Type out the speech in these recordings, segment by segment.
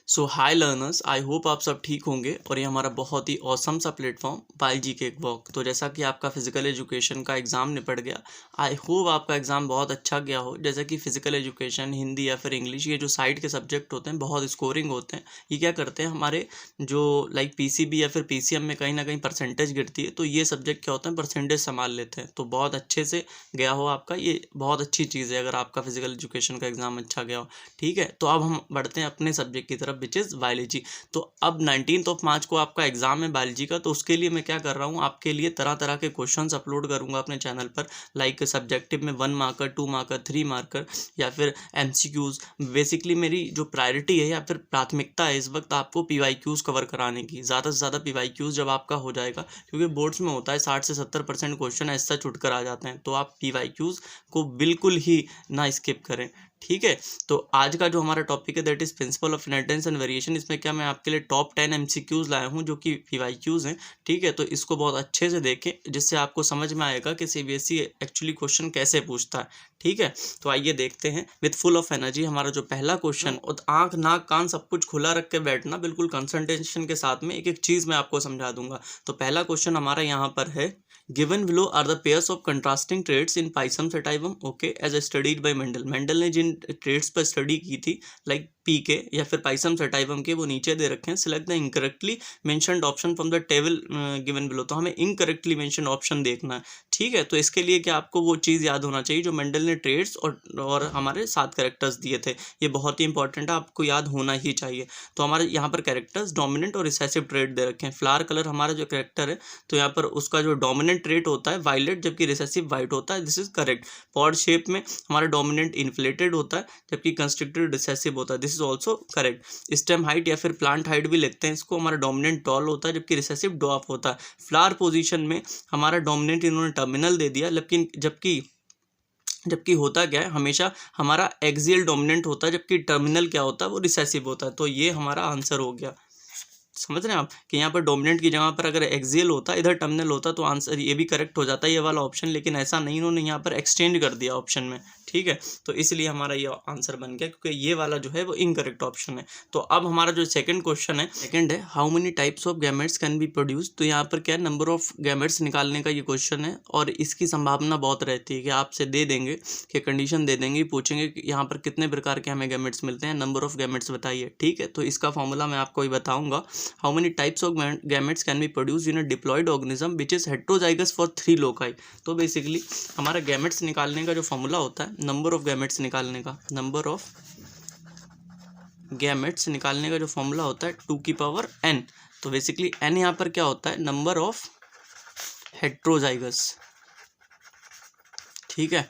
So hi learners, I hope आप सब ठीक होंगे और ये हमारा बहुत ही ऑसम सा प्लेटफॉर्म बायोलॉजी केक वॉक। तो जैसा कि आपका फिजिकल एजुकेशन का एग्ज़ाम निपट गया, आई होप आपका एग्ज़ाम बहुत अच्छा गया हो। जैसा कि फिजिकल एजुकेशन, हिंदी या फिर इंग्लिश, ये जो साइड के सब्जेक्ट होते हैं बहुत स्कोरिंग होते हैं। ये क्या करते हैं, हमारे जो लाइक पीसीबी या फिर पीसीएम में कहीं ना कहीं परसेंटेज गिरती है, तो ये सब्जेक्ट क्या होते हैं, परसेंटेज संभाल लेते हैं। तो बहुत अच्छे से गया हो आपका, ये बहुत अच्छी चीज़ है अगर आपका फिजिकल एजुकेशन का एग्ज़ाम अच्छा गया हो। ठीक है, तो अब हम बढ़ते हैं अपने सब्जेक्ट की तरफ, विच इज़ बायोलॉजी। तो अब 19 मार्च को आपका एग्जाम है बायोलॉजी का। तो उसके लिए मैं क्या कर रहा हूँ, आपके लिए तरह तरह के क्वेश्चंस अपलोड करूँगा अपने चैनल पर। लाइक सब्जेक्टिव में 1 मार्कर, 2 मार्कर, 3 मार्कर या फिर एमसीक्यूज। बेसिकली मेरी जो प्रायोरिटी है या फिर प्राथमिकता है इस वक्त आपको पीवाईक्यूज कवर कराने की। ज़्यादा से ज़्यादा पीवाईक्यूज जब आपका हो जाएगा, क्योंकि बोर्ड्स में होता है 60 से 70% क्वेश्चन ऐसा छुट कर आ जाते हैं, तो आप पीवाईक्यूज को बिल्कुल ही ना स्किप करें। ठीक है, तो आज का जो हमारा टॉपिक है that is principle of inheritance and variation. इसमें क्या मैं आपके लिए टॉप 10 एमसीक्यूज लाया हूं जो कि पीवाईक्यूज हैं। ठीक है, तो इसको बहुत अच्छे से देखें जिससे आपको समझ में आएगा कि सीबीएसई एक्चुअली क्वेश्चन कैसे पूछता है। ठीक है, तो आइए देखते हैं विद फुल ऑफ एनर्जी हमारा जो पहला क्वेश्चन। और आंख नाक कान सब कुछ खुला रख के बैठना, बिल्कुल कंसंट्रेशन के साथ में एक एक चीज़ मैं आपको समझा दूंगा। तो पहला क्वेश्चन हमारा यहाँ पर है, given below are the pairs of contrasting traits in pisum sativum, okay, as studied by Mendel. Mendel ने जिन ट्रेड्स पर स्टडी की थी, लाइक पी के या फिर पाइसम सेटाइवम के, वो नीचे दे रखे हैं। Select the incorrectly mentioned option from the table given below. तो हमें इनकरेक्टली मेंशन्ड ऑप्शन देखना है। ठीक है, तो इसके लिए क्या आपको वो चीज़ याद होना चाहिए जो मेंडल ने ट्रेड्स और हमारे 7 कैरेक्टर्स दिए थे। ये बहुत ही इंपॉर्टेंट है, आपको याद होना ही चाहिए। तो हमारे यहाँ पर कैरेक्टर्स डोमिनेंट और रिसेसिव ट्रेड दे रखे हैं। फ्लावर कलर हमारा जो कैरेक्टर है, तो यहाँ पर उसका जो डोमिनेंट ट्रेट होता है वायलेट, जबकि रिसेसिव वाइट होता है। This is correct. Pod shape में हमारा डोमिनेंट इन्फ्लेटेड होता है, जबकि कंस्ट्रिक्टेड रिसेसिव होता है। This is also correct. Stem height या फिर प्लांट हाइट भी लिखते हैं इसको, हमारा डोमिनेंट टॉल होता है, जबकि रिसेसिव ड्वार्फ होता है। फ्लावर पोजीशन में हमारा डोमिनेंट इन्होंने टर्मिनल दे दिया, लेकिन जबकि होता क्या है, हमेशा हमारा एक्सियल डोमिनेंट होता है, जबकि टर्मिनल क्या होता है, वो रिसेसिव होता है। तो ये हमारा आंसर हो गया। समझ रहे हैं आप कि यहाँ पर डोमिनेंट की जगह पर अगर एक्सियल होता, इधर टर्मिनल होता, तो आंसर ये भी करेक्ट हो जाता है, ये वाला ऑप्शन। लेकिन ऐसा नहीं, इन्होंने यहाँ पर एक्सचेंज कर दिया ऑप्शन में। ठीक है, तो इसलिए हमारा ये आंसर बन गया, क्योंकि ये वाला जो है वो इनकरेक्ट ऑप्शन है। तो अब हमारा जो सेकंड क्वेश्चन है, सेकंड है, how many types of gametes can be produce. तो यहाँ पर क्या है, नंबर ऑफ गैमेट्स निकालने का ये क्वेश्चन है, और इसकी संभावना बहुत रहती है कि आपसे दे देंगे, कि कंडीशन दे देंगे, पूछेंगे कि यहाँ पर कितने प्रकार के हमें गैमेट्स मिलते हैं, नंबर ऑफ गैमेट्स बताइए। ठीक है, तो इसका फॉर्मूला मैं आपको ही बताऊंगा। How many types of gametes can be produce in a diploid organism which is heterozygous for 3 loci. तो बेसिकली हमारा गैमेट्स निकालने का जो फॉर्मूला होता है, नंबर ऑफ गैमेट्स निकालने का, नंबर ऑफ गैमेट्स निकालने का जो फॉर्मूला होता है 2 की पावर n। तो बेसिकली n यहाँ पर क्या होता है, नंबर ऑफ हेटेरोजाइगस। ठीक है,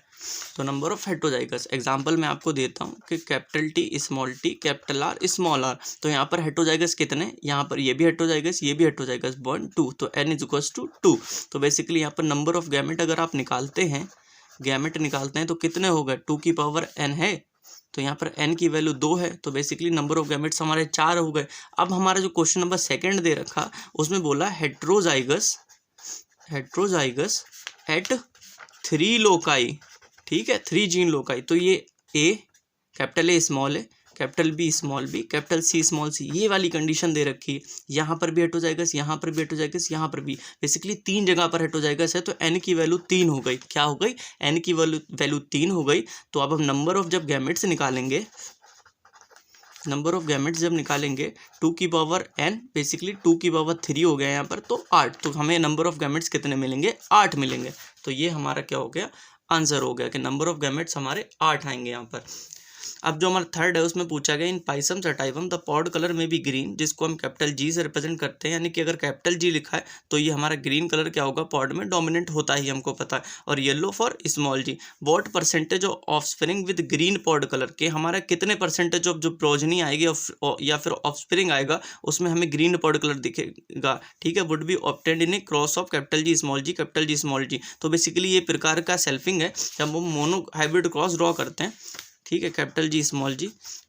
तो नंबर ऑफ हेटेरोजाइगस एग्जांपल मैं आपको देता हूँ कि capital T, capital R, small r. तो यहाँ पर हेटेरोजाइगस कितने, यहाँ पर ये भी हेटेरोजाइगस, ये भी हेटेरोजाइगस, 1 2, तो n इज इक्वल्स टू 2। तो बेसिकली यहाँ पर नंबर ऑफ गैमेट अगर आप निकालते हैं, गैमेट निकालते हैं, तो कितने हो गए, 2 की पावर n है, तो यहाँ पर n की वैल्यू 2 है, तो बेसिकली नंबर ऑफ गैमेट्स हमारे 4 हो गए। अब हमारा जो क्वेश्चन नंबर सेकंड दे रखा, उसमें बोला हेटेरोजाइगस एट 3 लोकाई। ठीक है, 3 जीन लोकाई। तो ये ए, कैपिटल ए स्मॉल है, capital B small B, capital C small C, ये वाली कंडीशन दे रखी है। यहाँ पर भी हेटेरोजाइगस, यहाँ पर भी हेटेरोजाइगस, यहाँ पर भी, बेसिकली 3 जगह पर हेटेरोजाइगस है। तो n की वैल्यू 3 हो गई। क्या हो गई, n की वैल्यू 3 हो गई। तो अब हम नंबर ऑफ जब गैमेट्स निकालेंगे, नंबर ऑफ गैमेट्स जब निकालेंगे 2 की पावर n, बेसिकली 2 की पावर 3 हो गया यहाँ पर, तो 8। तो हमें नंबर ऑफ गैमेट्स कितने मिलेंगे, 8 मिलेंगे। तो ये हमारा क्या हो गया, आंसर हो गया कि नंबर ऑफ गैमेट्स हमारे 8 आएंगे यहाँ पर। अब जो हमारा थर्ड है उसमें पूछा गया, in pisum sativum the pod colour में भी ग्रीन, जिसको हम कैपिटल जी से रिप्रेजेंट करते हैं। यानी कि अगर कैपिटल जी लिखा है तो ये हमारा ग्रीन कलर क्या होगा, पॉड में डोमिनेंट होता ही हमको पता है। और yellow for small g. What percentage of offspring with green pod colour के, हमारा कितने परसेंटेज ऑफ जो प्रोजनी आएगी या फिर ऑफस्प्रिंग आएगा, उसमें हमें ग्रीन पॉड कलर दिखेगा। ठीक है, would be obtained in a cross of capital G small G, capital G small G. तो बेसिकली ये प्रकार का सेल्फिंग है जब हम मोनो हाइब्रिड क्रॉस ड्रॉ करते हैं। ठीक है, capital G small G,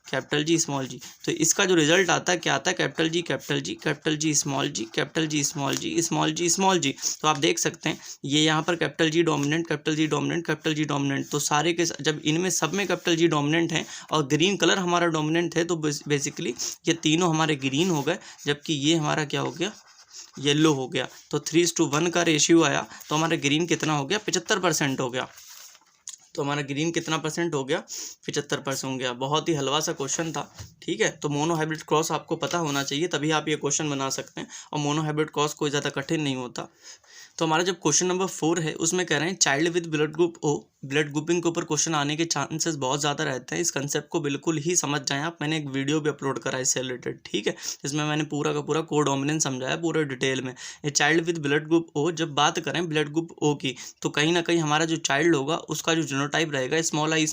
capital G small G. तो इसका जो रिजल्ट आता है क्या आता है, capital G capital G capital G small G capital G small G small G small G. तो आप देख सकते हैं ये यहाँ पर capital G dominant capital G dominant capital G dominant, तो सारे के जब इनमें सब में कैपिटल जी डोमिनेंट है और ग्रीन कलर हमारा डोमिनेंट है तो बेसिकली ये तीनों हमारे ग्रीन हो गए, जबकि ये हमारा क्या हो गया, येलो हो गया। तो 3:1 का रेशियो आया तो हमारा ग्रीन कितना हो गया, 75% हो गया। तो हमारा ग्रीन कितना परसेंट हो गया, 75% हो गया। बहुत ही हलवा सा क्वेश्चन था, ठीक है। तो मोनो हाइब्रिड क्रॉस आपको पता होना चाहिए, तभी आप ये क्वेश्चन बना सकते हैं, और मोनो हाइब्रिड क्रॉस कोई ज़्यादा कठिन नहीं होता। तो हमारा जब क्वेश्चन नंबर 4 है उसमें कह रहे हैं child with blood group O, blood grouping के ऊपर क्वेश्चन आने के चांसेस बहुत ज़्यादा रहते हैं। इस कंसेप्ट को बिल्कुल ही समझ जाएं आप, मैंने एक वीडियो भी अपलोड करा है इससे रिलेटेड, ठीक है, जिसमें मैंने पूरा का पूरा कोडोमिनेंस समझाया पूरे डिटेल में। ये child with blood group O, जब बात करें ब्लड ग्रुप ओ की, तो कहीं ना कहीं हमारा जो चाइल्ड होगा उसका जो जीनोटाइप रहेगा small I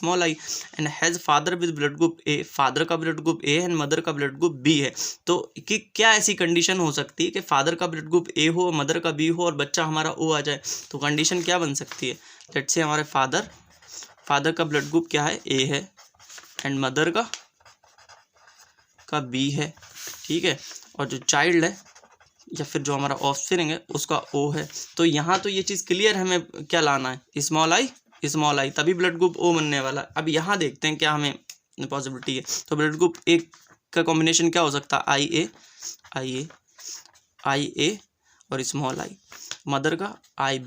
and has father with blood group A, father का blood group A and mother का ब्लड ग्रुप बी है। तो कि क्या ऐसी कंडीशन हो सकती है कि फादर का ब्लड ग्रुप ए हो, मदर का बी हो और बच्चा हमारा ओ आ जाए, तो कंडीशन क्या बन सकती है। लेट्स से हमारे फादर का ब्लड ग्रुप क्या है, ए है, एंड मदर का बी है, ठीक है, और जो चाइल्ड है या फिर जो हमारा ऑफस्प्रिंग है उसका ओ है। तो यहाँ तो ये चीज़ क्लियर है, हमें क्या लाना है, स्मॉल आई, तभी ब्लड ग्रुप ओ बनने वाला है। अब यहाँ देखते हैं क्या हमें पॉसिबिलिटी है। तो ब्लड ग्रुप ए का कॉम्बिनेशन क्या हो सकता है, आई ए और स्मॉल आई, मदर का आई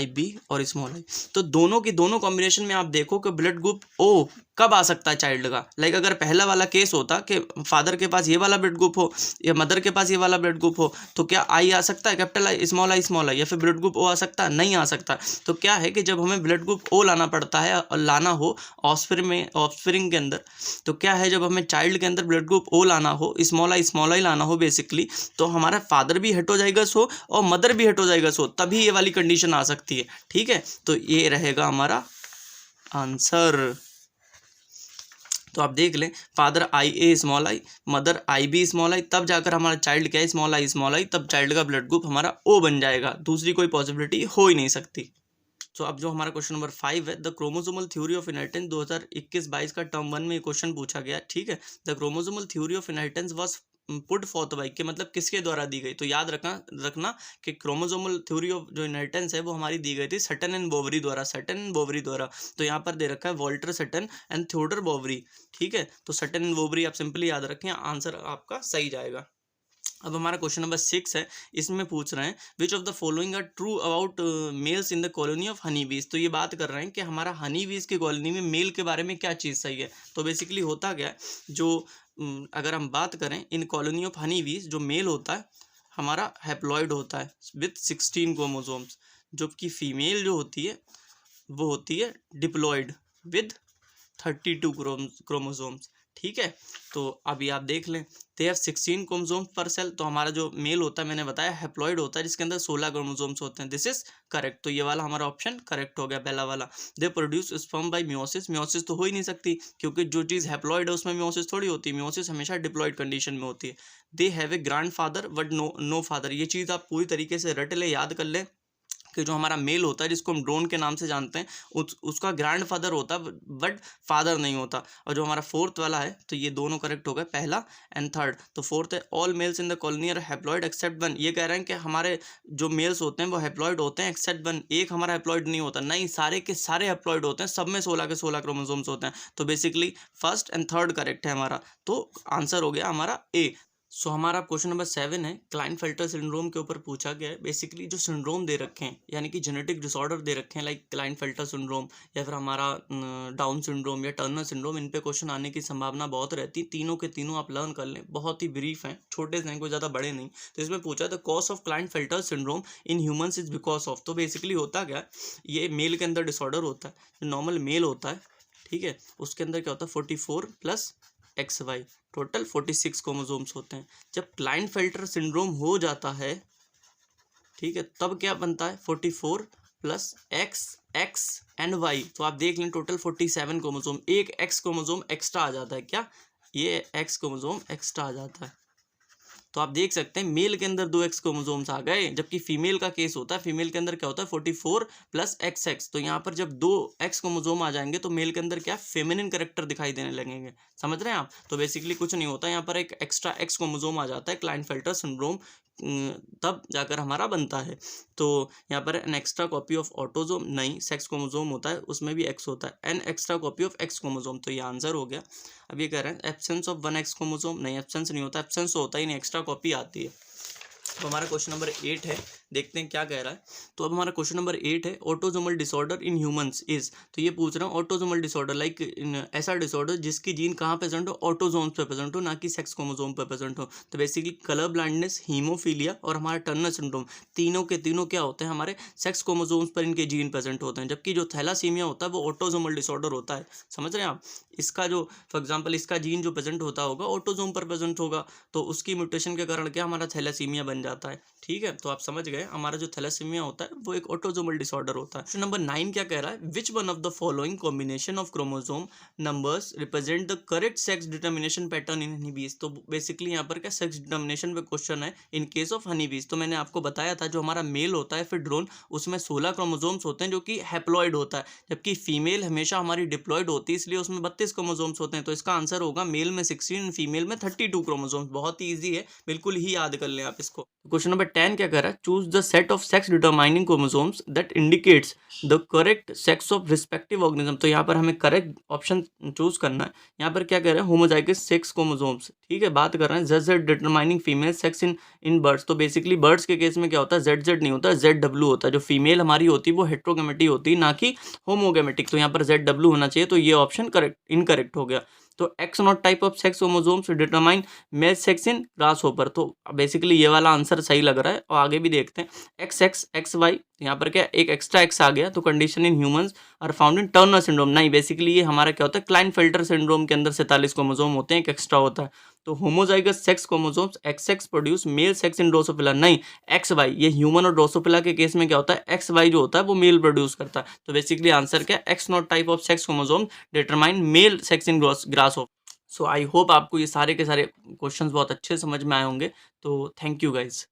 बी और स्मॉल आई। तो दोनों की दोनों कॉम्बिनेशन में आप देखो कि ब्लड ग्रुप ओ कब आ सकता है चाइल्ड का। लाइक अगर पहला वाला केस होता कि फादर के पास ये वाला ब्लड ग्रुप हो या मदर के पास ये वाला ब्लड ग्रुप हो, तो क्या आई आ सकता है, कैपिटल आई स्मॉल आई, या फिर ब्लड ग्रुप ओ आ सकता है, नहीं आ सकता। तो क्या है कि जब हमें ब्लड ग्रुप ओ लाना पड़ता है और लाना हो ऑफस्प्रिंग के अंदर, तो क्या है जब हमें चाइल्ड के अंदर ब्लड ग्रुप ओ लाना हो, स्मॉल आई लाना हो बेसिकली, तो हमारा फादर भी हेटरोजाइगस हो और मदर भी हेटरोजाइगस हो, तभी ये वाली कंडीशन आ सकती है, ठीक है। तो ये रहेगा हमारा आंसर। तो आप देख लें, father I A small i, mother I B small i, तब जाकर हमारा चाइल्ड क्या है, स्मॉल आई, तब चाइल्ड का ब्लड ग्रुप हमारा ओ बन जाएगा, दूसरी कोई पॉसिबिलिटी हो ही नहीं सकती। तो अब जो हमारा क्वेश्चन नंबर 5 है, the chromosomal theory of inheritance 2021-22 का टर्म 1 में क्वेश्चन पूछा गया, ठीक है। The chromosomal theory of inheritance was put forth by, के मतलब किसके द्वारा दी गई। तो याद रखना कि क्रोमोसोमल थ्योरी ऑफ जो इनहेरिटेंस है वो हमारी दी गई थी सटन एंड बोवरी द्वारा। तो यहाँ पर दे रखा है Walter Sutton and Theodor Boveri, ठीक है। तो सटन एंड बोवरी आप सिंपली याद रखें, आंसर आपका सही जाएगा। अब हमारा क्वेश्चन नंबर 6 है, इसमें पूछ रहे हैं which of the following are true about males in the colony of honey bees. तो ये बात कर रहे हैं कि हमारा हनी बीज की कॉलोनी में मेल के बारे में क्या चीज़ सही है। तो बेसिकली होता क्या है, जो अगर हम बात करें इन कॉलोनी ऑफ हनी बीज, जो मेल होता है हमारा हैप्लॉइड होता है विथ 16 क्रोमोसोम्स, जबकि फीमेल जो होती है वो होती है डिप्लॉइड विद 32 क्रोमोसोम्स, ठीक है। तो अभी आप देख लें, दे हैव 16 क्रोमोसोम्स पर सेल। तो हमारा जो मेल होता है मैंने बताया हैप्लॉइड होता है जिसके अंदर 16 क्रोमोसोम्स होते हैं, दिस इज करेक्ट। तो ये वाला हमारा ऑप्शन करेक्ट हो गया, पहला वाला। They produce sperm bye meiosis तो हो ही नहीं सकती, क्योंकि जो चीज़ हैप्लॉइड है उसमें मियोसिस थोड़ी होती है, मियोसिस हमेशा डिप्लॉइड कंडीशन में होती है। They have a grandfather but no father, ये चीज़ आप पूरी तरीके से रट ले, याद कर ले कि जो हमारा मेल होता है जिसको हम ड्रोन के नाम से जानते हैं उसका ग्रैंड फादर होता है बट फादर नहीं होता। और जो हमारा फोर्थ वाला है, तो ये दोनों करेक्ट हो गए, पहला एंड थर्ड। तो फोर्थ है all males in the colony are haploid except one, ये कह रहे हैं कि हमारे जो मेल्स होते हैं वो हैप्लॉइड होते हैं एक्सेप्ट वन, एक हमारा हैप्लॉइड नहीं होता, नहीं सारे के सारे हैप्लॉइड होते हैं, सब में 16 के 16 क्रोमोसोम्स होते हैं। तो basically first and third correct है हमारा, तो आंसर हो गया हमारा ए। सो हमारा क्वेश्चन नंबर 7 है, क्लाइनफेल्टर सिंड्रोम के ऊपर पूछा गया है। बेसिकली जो सिंड्रोम दे रखे हैं, यानी कि जेनेटिक डिसऑर्डर दे रखे हैं, लाइक क्लाइनफेल्टर सिंड्रोम या फिर हमारा डाउन सिंड्रोम या टर्नर सिंड्रोम, इन पे क्वेश्चन आने की संभावना बहुत रहती है। तीनों के तीनों आप लर्न कर लें, बहुत ही ब्रीफ हैं, छोटे से हैं, कोई ज़्यादा बड़े नहीं। तो इसमें पूछा the cause of Klinefelter syndrome in humans is because of. तो बेसिकली होता क्या, ये मेल के अंदर डिसऑर्डर होता है, जो नॉर्मल मेल होता है, ठीक है, उसके अंदर क्या होता है 44 + XY, टोटल 46 क्रोमोसोम्स होते हैं। जब क्लाइनफेल्टर सिंड्रोम हो जाता है, ठीक है, तब क्या बनता है 44 + X एंड Y। तो आप देख लें टोटल 47 क्रोमोसोम, एक X क्रोमोसोम एक्स्ट्रा आ जाता है, क्या ये X क्रोमोसोम एक्स्ट्रा आ जाता है, तो आप देख सकते हैं मेल के अंदर 2 एक्स क्रोमोसोम्स आ गए, जबकि फीमेल का केस होता है, फीमेल के अंदर क्या होता है 44 प्लस XX। तो यहाँ पर जब 2 एक्स क्रोमोसोम आ जाएंगे तो मेल के अंदर क्या फेमिनिन कैरेक्टर दिखाई देने लगेंगे। समझ रहे हैं आप? तो बेसिकली कुछ नहीं होता, यहाँ पर एक एक्स्ट्रा एक्स क्रोमोसोम आ जाता है, क्लाइनफेल्टर सिंड्रोम तब जाकर हमारा बनता है। तो यहाँ पर an extra copy of autosome, नहीं सेक्स क्रोमोसोम होता है उसमें भी एक्स होता है, an extra copy of x chromosome, तो ये आंसर हो गया। अब ये कह रहे हैं एब्सेंस ऑफ 1 एक्स क्रोमोसोम, नहीं एब्सेंस नहीं होता, एब्सेंस होता ही नहीं, एक्स्ट्रा कॉपी आती है। तो हमारा क्वेश्चन नंबर 8 है, देखते हैं क्या कह रहा है। तो अब हमारा क्वेश्चन नंबर 8 है, autosomal disorder in humans is. तो ये पूछ रहा हूँ ऑटोसोमल डिसऑर्डर लाइक ऐसा डिसऑर्डर जिसकी जीन कहाँ प्रेजेंट हो, ऑटोसोम्स पे प्रेजेंट हो, ना कि सेक्स क्रोमोसोम पे प्रेजेंट हो। तो बेसिकली कलर ब्लाइंडनेस, हीमोफीलिया और हमारा टर्नर सिंड्रोम, तीनों के तीनों क्या होते हैं, हमारे सेक्स क्रोमोसोम्स पर इनके जीन प्रेजेंट होते हैं। जबकि जो थैलासीमिया होता है वो ऑटोसोमल डिसऑर्डर होता है। समझ रहे हैं आप? इसका जो फॉर एग्जाम्पल इसका जीन जो प्रेजेंट होता होगा ऑटोसोम पर प्रेजेंट होगा, तो उसकी म्यूटेशन के कारण क्या हमारा थैलासीमिया बन जाता है। ठीक है, तो आप समझ गए हमारा जो थैलेसीमिया होता है वो एक ऑटोसोमल डिसऑर्डर होता है। क्वेश्चन नंबर 9 क्या कह रहा है, which one of the following combination of chromosome numbers represent the correct sex determination pattern in honeybees. तो बेसिकली यहाँ पर क्या सेक्स डिटर्मिनेशन पे क्वेश्चन है इन केस ऑफ हनीबीज। तो मैंने आपको बताया था जो हमारा मेल होता है फिर ड्रोन, उसमें 16 क्रोमोसोम्स होते हैं जो कि हैप्लॉइड होता है, जबकि फीमेल हमेशा हमारी डिप्लॉइड होती है, इसलिए उसमें 32 क्रोमोसोम्स होते हैं। तो इसका आंसर होगा मेल में 16, फीमेल में 32 क्रोमोसोम्स। बहुत ही ईजी है, बिल्कुल ही याद कर लें आप इसको। क्वेश्चन नंबर 10 क्या कह रहा है, choose the set of sex determining chromosomes that indicates the correct sex of respective organism. तो यहाँ पर हमें करेक्ट ऑप्शन चूज करना है। यहाँ पर क्या कह रहे हैं, होमोजाइगस सेक्स क्रोमोसोम्स। ठीक है, बात कर रहे हैं ZZ determining female sex in birds. तो बेसिकली बर्ड्स के केस में क्या होता है, ZZ नहीं होता, ZW होता है। जो फीमेल हमारी होती है वो हेट्रोगेमेटिक होती है, ना कि होमोगेमेटिक। तो यहाँ पर ZW होना चाहिए, तो ये ऑप्शन करेक्ट इनकरेक्ट हो गया। तो X not type of sex chromosomes determine male sex in grasshopper. तो बेसिकली ये वाला आंसर सही लग रहा है, और आगे भी देखते हैं। XX XY, यहाँ पर क्या एक एक्स्ट्रा एक्स आ गया, तो condition in humans are found in Turner syndrome. नहीं, बेसिकली ये हमारा क्या होता है, क्लाइनफेल्टर सिंड्रोम के अंदर 47 क्रोमोसोम होते हैं, एक एक्स्ट्रा होता है। तो homozygous sex chromosomes XX produce mail sex इन ड्रोसोफिला। नहीं, XY, ये ह्यूमन और ड्रोसोफिला के केस में क्या होता है, XY जो होता है वो मेल प्रोड्यूस करता है। तो बेसिकली आंसर क्या है, X not type of sex chromosome determine male sex in grasshopper. So I hope आपको ये सारे के सारे क्वेश्चंस बहुत अच्छे समझ में आए होंगे। तो थैंक यू गाइज।